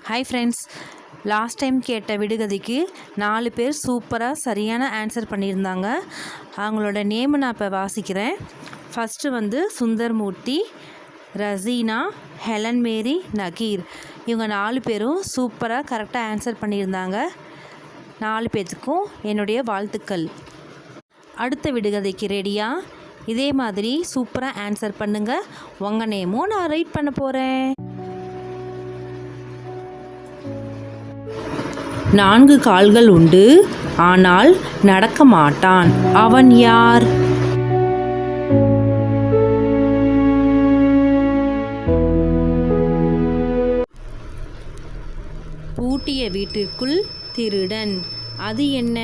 Hi friends, last time கேட்ட விடுகதைக்கு 4 பேர் சூப்பராக சரியான ஆன்சர் பண்ணியிருந்தாங்க. அவங்களோட நேமை நான் இப்போ வாசிக்கிறேன். ஃபஸ்ட்டு சுந்தர்மூர்த்தி, ரசீனா, ஹெலன் மேரி, நகீர். இவங்க 4 பேரும் சூப்பராக கரெக்டாக ஆன்சர் பண்ணியிருந்தாங்க. 4 பேர்த்துக்கும் என்னுடைய வாழ்த்துக்கள். அடுத்த விடுகதைக்கு ரெடியா? இதே மாதிரி சூப்பராக ஆன்சர் பண்ணுங்கள். உங்கள் நேமும் நான் ரைட் பண்ண போகிறேன். 4 கால்கள் உண்டு, ஆனால் நடக்க மாட்டான். அவன் யார்? பூட்டிய வீட்டிற்குள் திருடன். அது என்ன?